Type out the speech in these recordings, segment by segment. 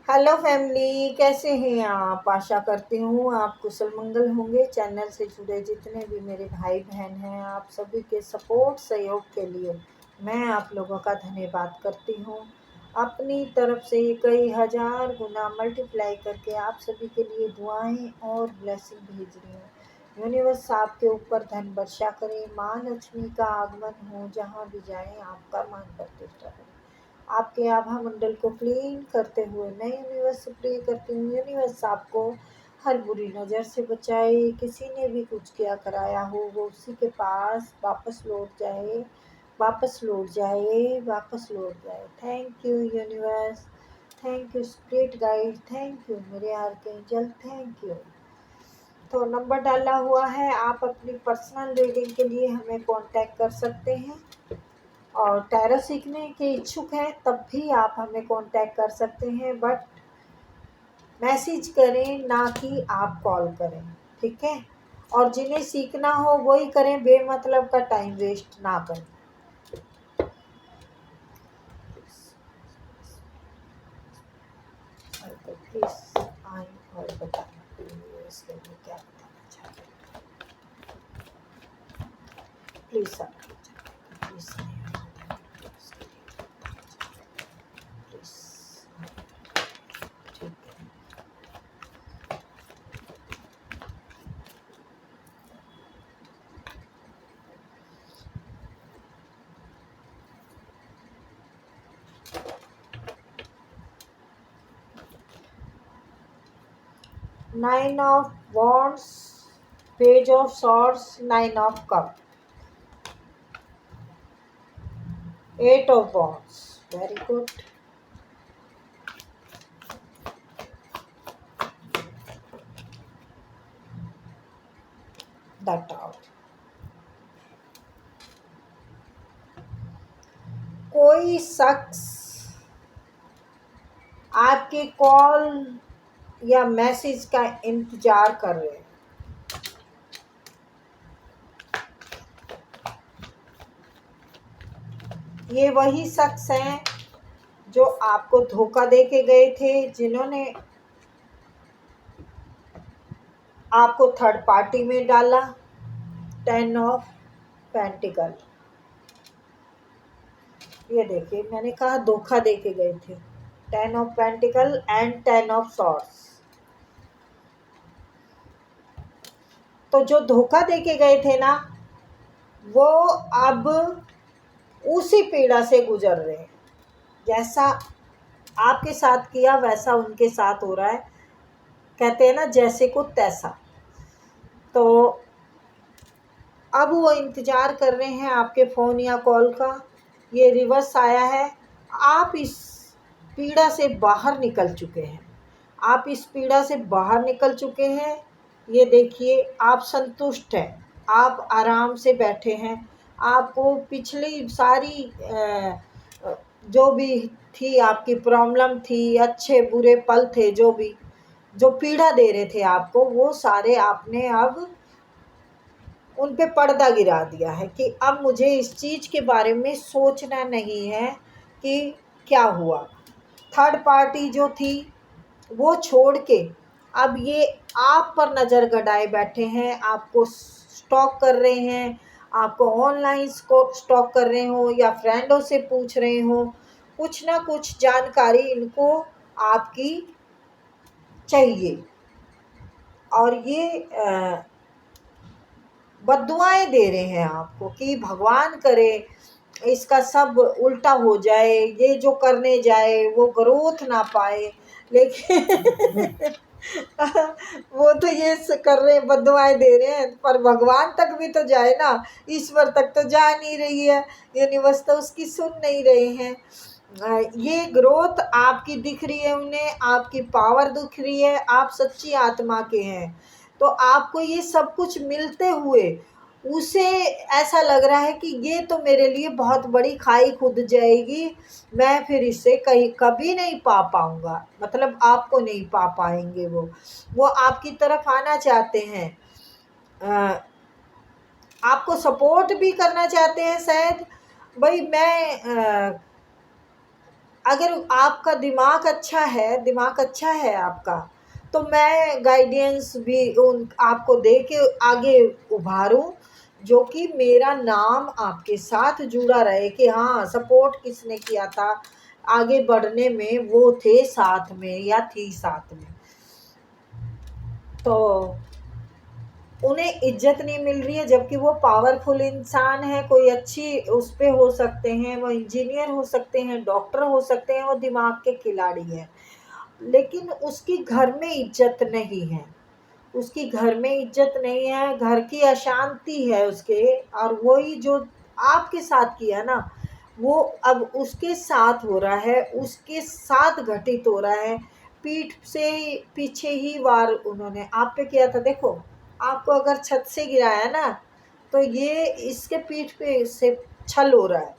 Hello family, कैसे हैं आप। आशा करती हूँ आप कुशल मंगल होंगे। चैनल से जुड़े जितने भी मेरे भाई बहन हैं, आप सभी के सपोर्ट सहयोग के लिए मैं आप लोगों का धन्यवाद करती हूँ। अपनी तरफ से कई हजार गुना मल्टीप्लाई करके आप सभी के लिए दुआएं और ब्लेसिंग भेज रही हूँ। यूनिवर्स आपके ऊपर धन वर्षा करे, माँ लक्ष्मी का आगमन हो, जहाँ भी जाएं आपका मान प्रतिष्ठा करे। आपके आभा मंडल को क्लीन करते हुए मैं यूनिवर्स से प्रे करती हूँ, यूनिवर्स आपको हर बुरी नज़र से बचाए। किसी ने भी कुछ किया कराया हो वो उसी के पास वापस लौट जाए, वापस लौट जाए, वापस लौट जाए। Thank you universe, thank you spirit guide, thank you मेरे आर्कएंजल, थैंक यू। तो नंबर डाला हुआ है, आप अपनी पर्सनल रीडिंग के लिए हमें कांटेक्ट कर सकते हैं। और टैरो सीखने के इच्छुक हैं तब भी आप हमें कांटेक्ट कर सकते हैं, बट मैसेज करें, ना कि आप कॉल करें, ठीक है। और जिन्हें सीखना हो वही करें, बेमतलब का टाइम वेस्ट ना करें। तो प्लीज़ आए और बताएं इसके लिए क्या बताना चाहते हैं। प्लीज़ सर, प्लीज़ प्लीज़, ठीक है। 9 of Wands, Page of Swords, 9 of Cups, 8 of Wands. Very good. That out. कोई शख्स आपके कॉल या मैसेज का इंतजार कर रहे हैं। ये वही शख्स हैं जो आपको धोखा दे के गए थे, जिन्होंने आपको थर्ड पार्टी में डाला। 10 ऑफ पेंटिकल, ये देखिए मैंने कहा धोखा दे के गए थे। 10 of pentacle and 10 of swords. तो जो धोखा दे के गए थे ना, वो अब उसी पीड़ा से गुजर रहे हैं। जैसा आपके साथ किया वैसा उनके साथ हो रहा है। कहते हैं ना, जैसे को तैसा। तो अब वो इंतज़ार कर रहे हैं आपके फ़ोन या कॉल का। ये रिवर्स आया है। आप इस पीड़ा से बाहर निकल चुके हैं, आप इस पीड़ा से बाहर निकल चुके हैं। ये देखिए, आप संतुष्ट हैं, आप आराम से बैठे हैं। आपको पिछली सारी जो भी थी आपकी प्रॉब्लम थी, अच्छे बुरे पल थे, जो भी जो पीड़ा दे रहे थे आपको, वो सारे आपने अब उन पे पर्दा गिरा दिया है कि अब मुझे इस चीज़ के बारे में सोचना नहीं है कि क्या हुआ। थर्ड पार्टी जो थी वो छोड़ के अब ये आप पर नज़र गड़ाए बैठे हैं, आपको स्टॉक कर रहे हैं, आपको ऑनलाइन स्टॉक कर रहे हो या फ्रेंडों से पूछ रहे हो। कुछ ना कुछ जानकारी इनको आपकी चाहिए। और ये बद्दुआएं दे रहे हैं आपको कि भगवान करे इसका सब उल्टा हो जाए, ये जो करने जाए वो ग्रोथ ना पाए। लेकिन वो तो ये कर रहे हैं, बद्दुआएं दे रहे हैं, पर भगवान तक भी तो जाए ना, ईश्वर तक तो जा नहीं रही है। यूनिवर्स तो उसकी सुन नहीं रहे हैं। ये ग्रोथ आपकी दिख रही है उन्हें, आपकी पावर दिख रही है, आप सच्ची आत्मा के हैं। तो आपको ये सब कुछ मिलते हुए उसे ऐसा लग रहा है कि ये तो मेरे लिए बहुत बड़ी खाई खुद जाएगी, मैं फिर इसे कहीं कभी नहीं पा पाऊंगा। मतलब आपको नहीं पा पाएंगे। वो आपकी तरफ आना चाहते हैं, आपको सपोर्ट भी करना चाहते हैं शायद। भाई मैं अगर आपका दिमाग अच्छा है आपका, तो मैं गाइडेंस भी उन आपको दे के आगे उभारूं, जो कि मेरा नाम आपके साथ जुड़ा रहे कि हाँ, सपोर्ट किसने किया था आगे बढ़ने में, वो थे साथ में या थी साथ में। तो उन्हें इज्जत नहीं मिल रही है, जबकि वो पावरफुल इंसान है, कोई अच्छी उस पे हो सकते हैं, वो इंजीनियर हो सकते हैं, डॉक्टर हो सकते हैं, वो दिमाग के खिलाड़ी हैं, लेकिन उसकी घर में इज्जत नहीं है। उसकी घर में इज्जत नहीं है, घर की अशांति है उसके। और वही जो आपके साथ किया ना, वो अब उसके साथ हो रहा है, उसके साथ घटित हो रहा है। पीठ से पीछे ही वार उन्होंने आप पे किया था। देखो, आपको अगर छत से गिराया ना, तो ये इसके पीठ पे से छल हो रहा है,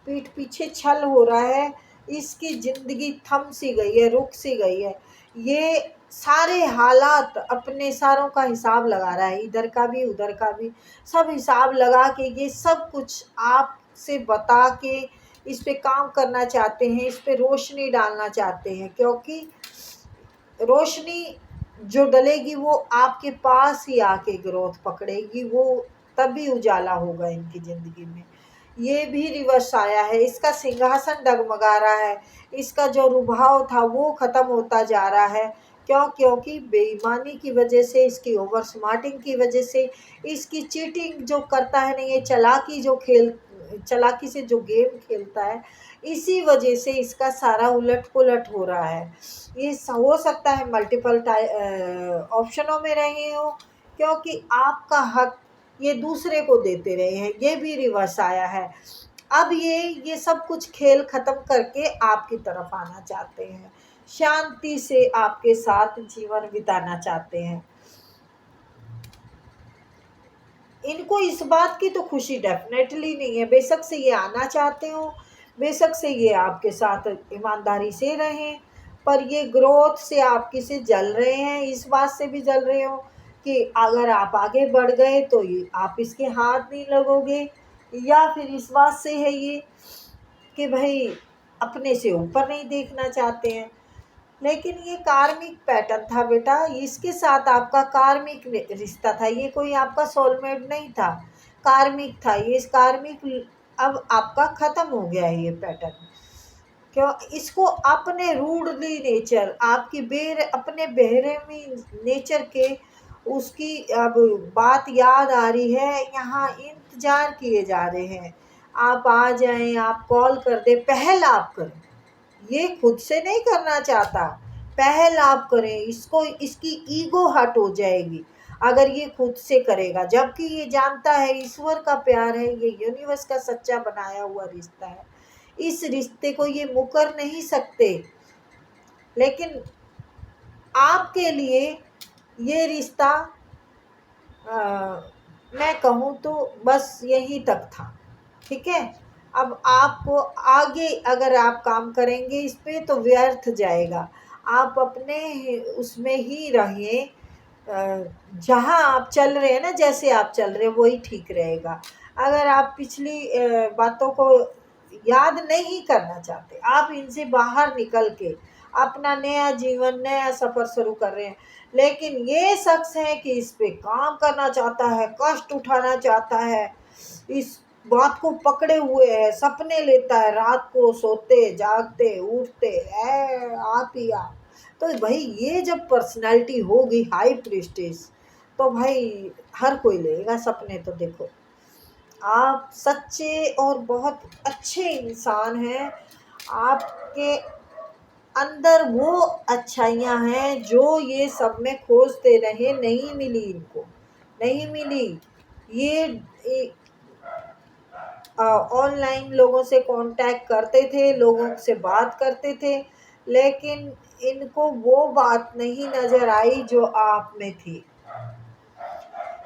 पीठ पीछे छल हो रहा है। इसकी जिंदगी थम सी गई है, रुक सी गई है। ये सारे हालात अपने सारों का हिसाब लगा रहा है, इधर का भी उधर का भी, सब हिसाब लगा के ये सब कुछ आपसे बता के इस पे काम करना चाहते हैं, इस पे रोशनी डालना चाहते हैं, क्योंकि रोशनी जो डलेगी वो आपके पास ही आके ग्रोथ पकड़ेगी, वो तभी उजाला होगा इनकी ज़िंदगी में। ये भी रिवर्स आया है, इसका सिंहासन डगमगा रहा है, इसका जो रुभाव था वो ख़त्म होता जा रहा है। क्योंकि बेईमानी की वजह से, इसकी ओवर स्मार्टिंग की वजह से, इसकी चीटिंग जो करता है ना, ये चालाकी से जो गेम खेलता है, इसी वजह से इसका सारा उलट पुलट हो रहा है। ये हो सकता है मल्टीपल ऑप्शनों में रहे हो, क्योंकि आपका हक ये दूसरे को देते रहे हैं, ये भी रिवर्स आया है। अब ये सब कुछ खेल खत्म करके आपकी तरफ आना चाहते हैं, शांति से आपके साथ जीवन बिताना चाहते हैं। इनको इस बात की तो खुशी डेफिनेटली नहीं है, बेशक से ये आना चाहते हो, बेशक से ये आपके साथ ईमानदारी से रहें, पर ये ग्रोथ से आपकी से जल रहे हैं, इस बात से भी जल रहे हो कि अगर आप आगे बढ़ गए तो ये आप इसके हाथ नहीं लगोगे, या फिर इस बात से है ये कि भाई अपने से ऊपर नहीं देखना चाहते हैं। लेकिन ये कार्मिक पैटर्न था बेटा, इसके साथ आपका कार्मिक रिश्ता था, ये कोई आपका सोलमेट नहीं था, कार्मिक था ये। इस कार्मिक अब आपका खत्म हो गया है ये पैटर्न। क्यों? इसको अपने रूडली नेचर, आपकी अपने बेरहमी नेचर के, उसकी अब बात याद आ रही है, यहाँ इंतजार किए जा रहे हैं, आप आ जाएं, आप कॉल कर दे, पहल आप करें। ये खुद से नहीं करना चाहता, पहल आप करें, इसको इसकी ईगो हट हो जाएगी अगर ये खुद से करेगा, जबकि ये जानता है ईश्वर का प्यार है, ये यूनिवर्स का सच्चा बनाया हुआ रिश्ता है, इस रिश्ते को ये मुकर नहीं सकते। लेकिन आपके लिए ये रिश्ता मैं कहूँ तो बस यहीं तक था, ठीक है। अब आपको आगे अगर आप काम करेंगे इस पे तो व्यर्थ जाएगा, आप अपने उसमें ही रहें, जहाँ आप चल रहे हैं ना, जैसे आप चल रहे हैं वही ठीक रहेगा। अगर आप पिछली बातों को याद नहीं करना चाहते, आप इनसे बाहर निकल के अपना नया जीवन, नया सफ़र शुरू कर रहे हैं, लेकिन ये शख्स है कि इस पे काम करना चाहता है, कष्ट उठाना चाहता है, इस बात को पकड़े हुए है, सपने लेता है, रात को सोते जागते उठते है आप ही आप। तो भाई ये जब पर्सनालिटी होगी हाई प्रिस्टेस, तो भाई हर कोई लेगा सपने। तो देखो, आप सच्चे और बहुत अच्छे इंसान हैं, आपके अंदर वो अच्छाइयाँ हैं जो ये सब में खोजते रहे, नहीं मिली इनको, नहीं मिली। ये ऑनलाइन लोगों से कांटेक्ट करते थे, लोगों से बात करते थे, लेकिन इनको वो बात नहीं नज़र आई जो आप में थी।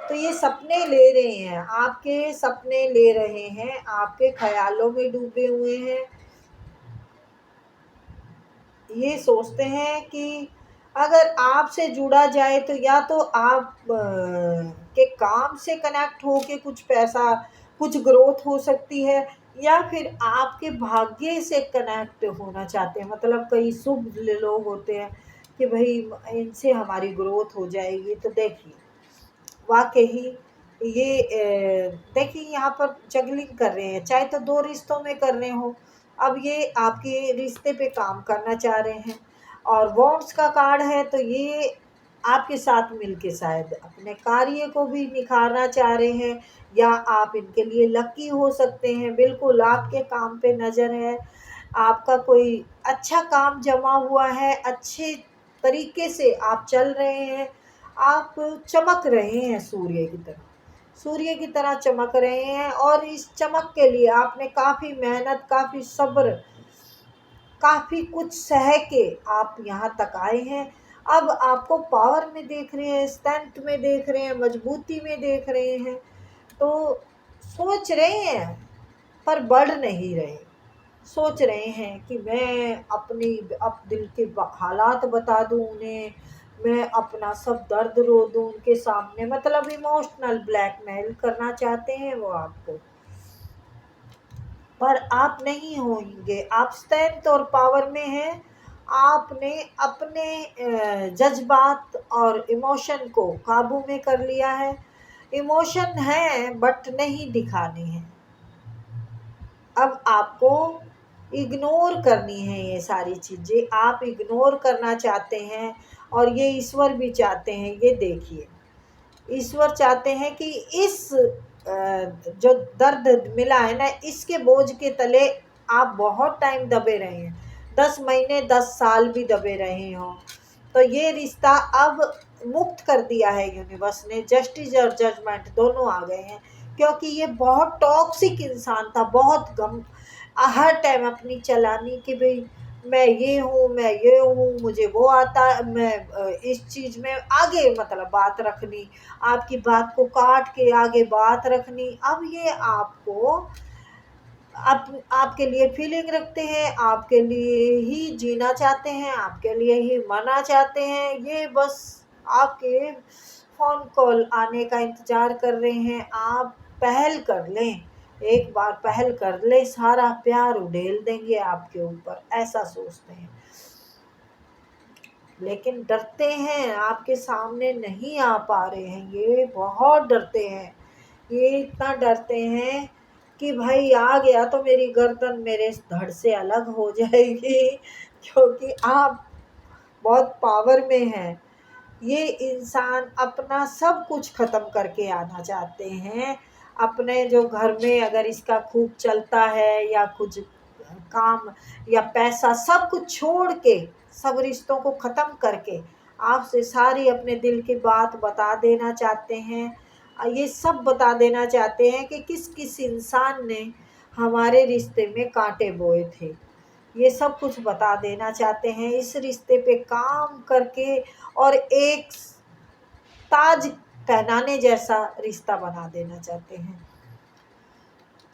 तो ये सपने ले रहे हैं, आपके सपने ले रहे हैं, आपके ख्यालों में डूबे हुए हैं। ये सोचते हैं कि अगर आपसे जुड़ा जाए तो या तो आप के काम से कनेक्ट हो के कुछ पैसा, कुछ ग्रोथ हो सकती है, या फिर आपके भाग्य से कनेक्ट होना चाहते हैं, मतलब कई शुभ लोग होते हैं कि भाई इनसे हमारी ग्रोथ हो जाएगी। तो देखिए वाकई ये देखिए यहाँ पर जगलिंग कर रहे हैं, चाहे तो दो रिश्तों में कर रहे हो। अब ये आपके रिश्ते पे काम करना चाह रहे हैं, और वॉन्ड्स का कार्ड है, तो ये आपके साथ मिलके शायद अपने कार्य को भी निखारना चाह रहे हैं, या आप इनके लिए लकी हो सकते हैं। बिल्कुल आपके काम पे नज़र है, आपका कोई अच्छा काम जमा हुआ है, अच्छे तरीके से आप चल रहे हैं, आप चमक रहे हैं सूर्य की तरह, सूर्य की तरह चमक रहे हैं। और इस चमक के लिए आपने काफ़ी मेहनत, काफ़ी सब्र, काफ़ी कुछ सह के आप यहाँ तक आए हैं। अब आपको पावर में देख रहे हैं, स्ट्रेंथ में देख रहे हैं, मजबूती में देख रहे हैं। तो सोच रहे हैं पर बढ़ नहीं रहे। सोच रहे हैं कि मैं अपनी दिल के हालात बता दूं उन्हें, मैं अपना सब दर्द रो दूं उनके सामने, मतलब इमोशनल ब्लैकमेल करना चाहते हैं वो आपको। पर आप नहीं होंगे, आप स्ट्रेंथ और पावर में हैं। आपने अपने जज्बात और इमोशन को काबू में कर लिया है। इमोशन है बट नहीं दिखाने हैं। अब आपको इग्नोर करनी है ये सारी चीज़ें, आप इग्नोर करना चाहते हैं। और ये ईश्वर भी चाहते हैं, ये देखिए ईश्वर चाहते हैं कि इस जो दर्द मिला है ना, इसके बोझ के तले आप बहुत टाइम दबे रहे हैं, 10 महीने 10 साल भी दबे रहे हों। तो ये रिश्ता अब मुक्त कर दिया है यूनिवर्स ने, जस्टिस और जजमेंट दोनों आ गए हैं। क्योंकि ये बहुत टॉक्सिक इंसान था, बहुत गम, हर टाइम अपनी चलानी कि भाई मैं ये हूँ, मैं ये हूँ, मुझे वो आता, मैं इस चीज़ में आगे, मतलब बात रखनी, आपकी बात को काट के आगे बात रखनी। अब ये आपको आपके लिए फीलिंग रखते हैं, आपके लिए ही जीना चाहते हैं, आपके लिए ही मरना चाहते हैं। ये बस आपके फ़ोन कॉल आने का इंतज़ार कर रहे हैं। आप पहल कर लें, एक बार पहल कर लें, सारा प्यार उड़ेल देंगे आपके ऊपर, ऐसा सोचते हैं। लेकिन डरते हैं, आपके सामने नहीं आ पा रहे हैं, ये बहुत डरते हैं। ये इतना डरते हैं कि भाई आ गया तो मेरी गर्दन मेरे धड़ से अलग हो जाएगी, क्योंकि आप बहुत पावर में हैं। ये इंसान अपना सब कुछ ख़त्म करके आना चाहते हैं। अपने जो घर में अगर इसका खूब चलता है या कुछ काम या पैसा, सब कुछ छोड़ के, सब रिश्तों को ख़त्म करके आपसे सारी अपने दिल की बात बता देना चाहते हैं। ये सब बता देना चाहते हैं कि किस किस इंसान ने हमारे रिश्ते में कांटे बोए थे। ये सब कुछ बता देना चाहते हैं, इस रिश्ते पे काम करके और एक ताज पहनाने जैसा रिश्ता बना देना चाहते हैं।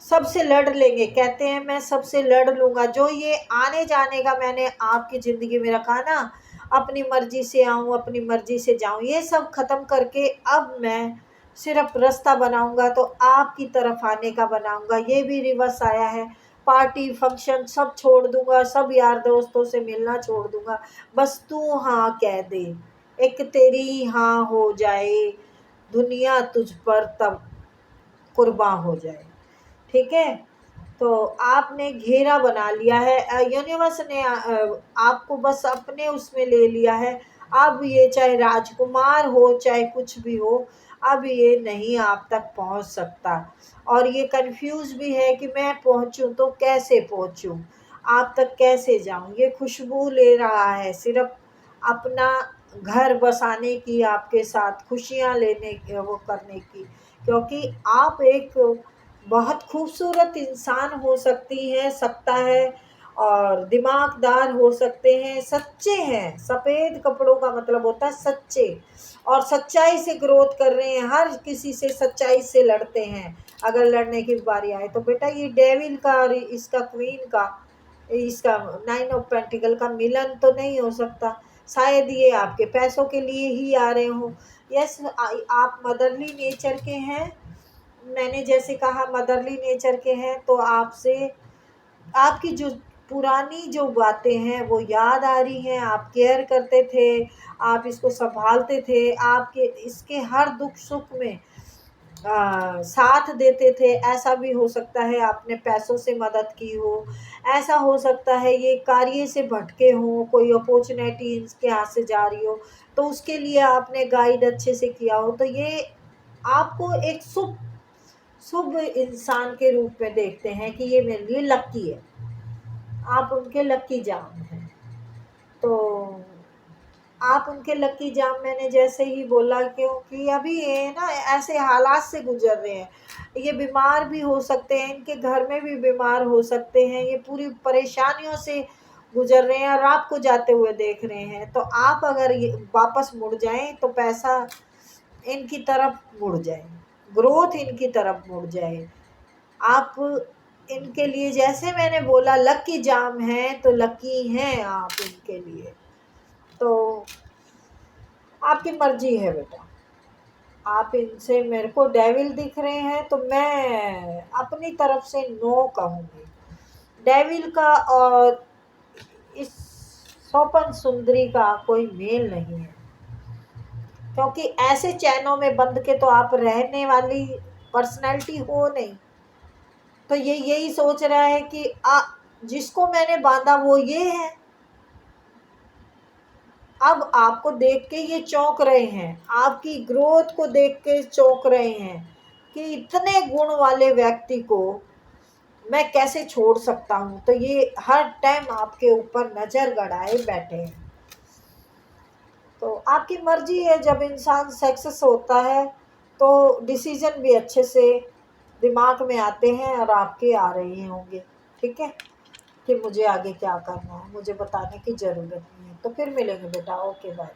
सबसे लड़ लेंगे, कहते हैं मैं सबसे लड़ लूँगा। जो ये आने जाने का मैंने आपकी ज़िंदगी में रखा ना, अपनी मर्ज़ी से आऊँ, अपनी मर्ज़ी से जाऊँ, ये सब ख़त्म करके अब मैं सिर्फ़ रास्ता बनाऊँगा तो आपकी तरफ आने का बनाऊँगा। ये भी रिवर्स आया है, पार्टी फंक्शन सब छोड़ दूँगा, सब यार दोस्तों से मिलना छोड़ दूँगा, बस तू हाँ कह दे, एक तेरी हाँ हो जाए, दुनिया तुझ पर तब कुर्बान हो जाए। ठीक है? तो आपने घेरा बना लिया है, यूनिवर्स ने आपको बस अपने उसमें ले लिया है। अब ये चाहे राजकुमार हो, चाहे कुछ भी हो, अब ये नहीं आप तक पहुंच सकता। और ये कंफ्यूज भी है कि मैं पहुंचूं तो कैसे पहुंचूं, आप तक कैसे जाऊं। ये खुशबू ले रहा है सिर्फ अपना घर बसाने की, आपके साथ खुशियां लेने की, वो करने की। क्योंकि आप एक बहुत खूबसूरत इंसान हो सकती हैं, सकता है, और दिमागदार हो सकते हैं, सच्चे हैं। सफ़ेद कपड़ों का मतलब होता है सच्चे, और सच्चाई से ग्रोथ कर रहे हैं, हर किसी से सच्चाई से लड़ते हैं। अगर लड़ने की बारी आए तो बेटा ये डेविल का और इसका क्वीन का, इसका 9 ऑफ पेंटिकल का मिलन तो नहीं हो सकता। शायद ये आपके पैसों के लिए ही आ रहे हों। यस, आप मदरली नेचर के हैं, मैंने जैसे कहा मदरली नेचर के हैं, तो आपसे आपकी जो पुरानी जो बातें हैं वो याद आ रही हैं। आप केयर करते थे, आप इसको संभालते थे, आपके इसके हर दुख सुख में साथ देते थे। ऐसा भी हो सकता है आपने पैसों से मदद की हो, ऐसा हो सकता है ये कार्य से भटके हों, कोई अपॉर्चुनिटी इसके हाथ से जा रही हो, तो उसके लिए आपने गाइड अच्छे से किया हो। तो ये आपको एक शुभ शुभ इंसान के रूप में देखते हैं कि ये मेरे लिए लक्की है, आप उनके लक्की जाम हैं। तो आप उनके लकी जाम, मैंने जैसे ही बोला, क्योंकि अभी ये ना ऐसे हालात से गुजर रहे हैं, ये बीमार भी हो सकते हैं, इनके घर में भी बीमार हो सकते हैं, ये पूरी परेशानियों से गुजर रहे हैं और आपको जाते हुए देख रहे हैं। तो आप अगर ये वापस मुड़ जाएं तो पैसा इनकी तरफ मुड़ जाए, ग्रोथ इनकी तरफ मुड़ जाए। आप इनके लिए, जैसे मैंने बोला, लकी जाम है तो लकी हैं आप इनके लिए। तो आपकी मर्जी है बेटा, आप इनसे, मेरे को डेविल दिख रहे हैं तो मैं अपनी तरफ से नो कहूँगी। डेविल का और इस स्वपन सुंदरी का कोई मेल नहीं है, क्योंकि ऐसे चैनों में बंद के तो आप रहने वाली पर्सनैलिटी हो नहीं। तो ये यही सोच रहा है कि जिसको मैंने बांधा वो ये है। अब आपको देख के ये चौंक रहे हैं, आपकी ग्रोथ को देख के चौंक रहे हैं कि इतने गुण वाले व्यक्ति को मैं कैसे छोड़ सकता हूँ। तो ये हर टाइम आपके ऊपर नज़र गड़ाए बैठे हैं। तो आपकी मर्जी है, जब इंसान सक्सेस होता है तो डिसीजन भी अच्छे से दिमाग में आते हैं और आपके आ रहे होंगे, ठीक है, कि मुझे आगे क्या करना है, मुझे बताने की ज़रूरत नहीं है। तो फिर मिलेंगे बेटा, ओके बाय।